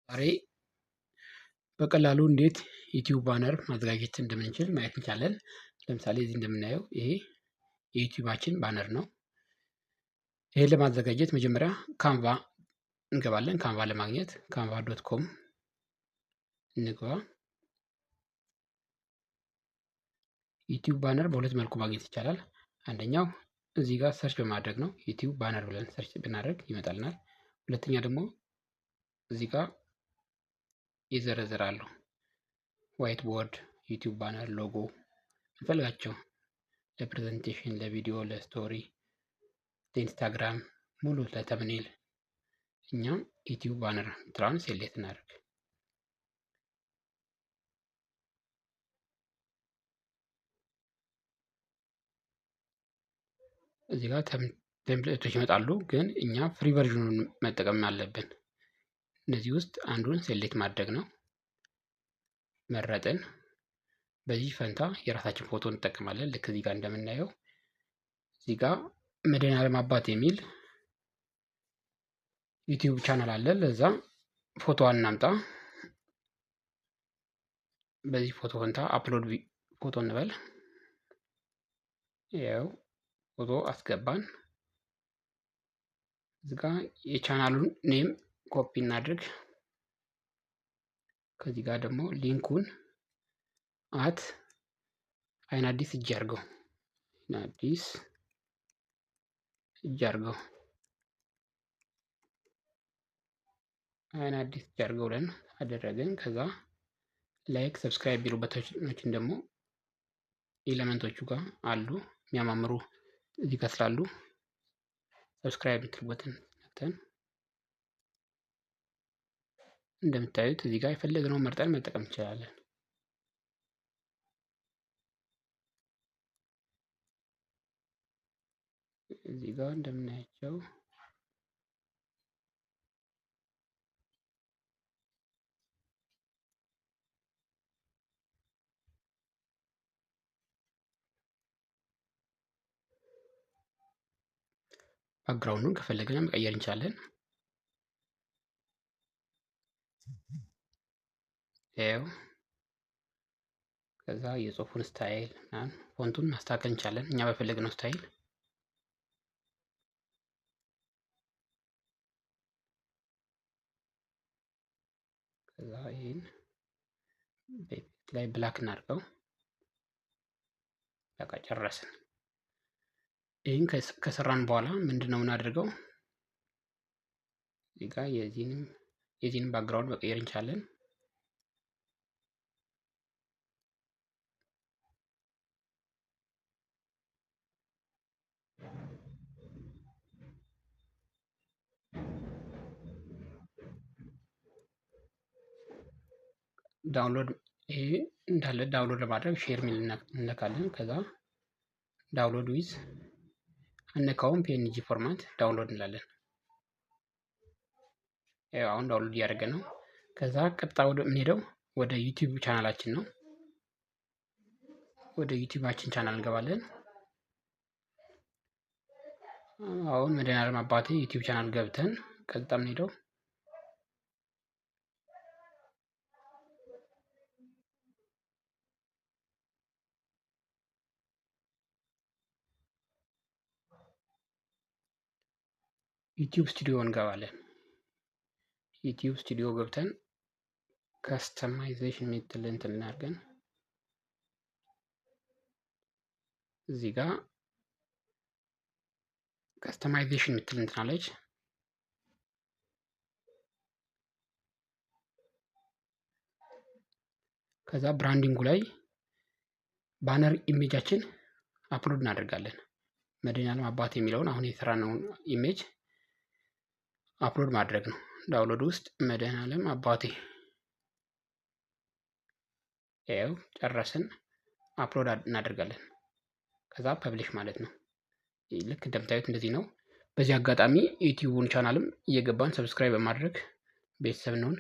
ዛሬ በቀላሉ እንዴት ዩቲዩብ ባነር ማዘጋጀት እንደምንችል ማየት እንችላለን። ለምሳሌ እዚህ እንደምናየው ይሄ የዩቲዩባችን ባነር ነው። ይሄን ለማዘጋጀት መጀመሪያ ካንቫ እንገባለን። ካንቫ ለማግኘት canva.com እንግባ። ዩቲዩብ ባነር በሁለት መልኩ ማግኘት ይቻላል። አንደኛው እዚህ ጋር ሰርች በማድረግ ነው። ዩቲዩብ ባነር ብለን ሰርች ብናደርግ ይመጣልናል። ሁለተኛ ደግሞ እዚህ ጋር ይዘረዝራሉ። ዋይት ቦርድ፣ ዩቲዩብ ባነር፣ ሎጎ እንፈልጋቸው ለፕሬዘንቴሽን፣ ለቪዲዮ፣ ለስቶሪ፣ ለኢንስታግራም ሙሉ ለተምኔል እኛም ዩቲዩብ ባነር ትራንስ ሴሌክት እናደርግ። እዚህ ጋር ቴምፕሌቶች ይመጣሉ፣ ግን እኛ ፍሪ ቨርዥኑን መጠቀም አለብን። እነዚህ ውስጥ አንዱን ሴሌክት ማድረግ ነው። መረጥን። በዚህ ፈንታ የራሳችን ፎቶ እንጠቀማለን። ልክ እዚህ ጋር እንደምናየው እዚህ ጋር መድኃኒዓለም አባቴ የሚል ዩቲዩብ ቻናል አለ። ለዛ ፎቶዋን እናምጣ። በዚህ ፎቶ ፈንታ አፕሎድ ፎቶ እንበል። ያው ፎቶ አስገባን። እዚህ ጋር የቻናሉን ኔም ኮፒ እናድርግ። ከዚህ ጋር ደግሞ ሊንኩን አይን አዲስ እጅ አድርገው አይን አዲስ እጅ አድርገው ብለን አደረግን። ከዛ ላይክ ሰብስክራይብ ቢሉ በተኖችን ደግሞ ኤሌመንቶቹ ጋር አሉ የሚያማምሩ እዚህ ጋር ስላሉ ሰብስክራይብ የምትሉበትን ነክተን እንደምታዩት እዚህ ጋር የፈለግነውን መርጠን መጠቀም እንችላለን። እዚህ ጋር እንደምናያቸው ባክግራውንዱን ከፈለግን መቀየር እንችላለን። ያው ከዛ የጽሁፉን ስታይል ምናምን ፎንቱን ማስተካከል እንችላለን እኛ በፈለግነው ስታይል። ከዛ ይሄን ላይ ብላክ እናድርገው። በቃ ጨረስን። ይህን ከሰራን በኋላ ምንድነው የምናደርገው? እዚህ ጋር የዚህንም ባክግራውንድ መቀየር እንችላለን። ዳውንሎድ ይሄ እንዳለ ዳውንሎድ ለማድረግ ሼር ሚል እንነካለን። ከዛ ዳውንሎድ ዊዝ አነካውም ፒኤንጂ ፎርማት ዳውንሎድ እንላለን። ያው አሁን ዳውንሎድ እያደረገ ነው። ከዛ ቀጥታ ወደ የምንሄደው ወደ ዩቲዩብ ቻናላችን ነው። ወደ ዩቲዩባችን ቻናል እንገባለን። አሁን መድኃኒዓለም አባቴ ዩቲዩብ ቻናል ገብተን ቀጥታ የምንሄደው ዩቲዩብ ስቱዲዮ እንገባለን። ዩቲዩብ ስቱዲዮ ገብተን ከስተማይዜሽን የምትል እንትን እናድርገን። እዚህ ጋር ከስተማይዜሽን የምትል እንትን አለች። ከዛ ብራንዲንጉ ላይ ባነር ኢሜጃችን አፕሎድ እናደርጋለን። መድኃኒዓለም አባቴ የሚለውን አሁን የሰራነውን ኢሜጅ አፕሎድ ማድረግ ነው። ዳውንሎድ ውስጥ መድኃኒዓለም አባቴ ያው ጨረስን። አፕሎድ እናደርጋለን። ከዛ ፐብሊሽ ማለት ነው። ልክ እንደምታዩት እንደዚህ ነው። በዚህ አጋጣሚ ዩቲዩቡን ቻናልም እየገባን ሰብስክራይብ በማድረግ ቤተሰብ ነውን።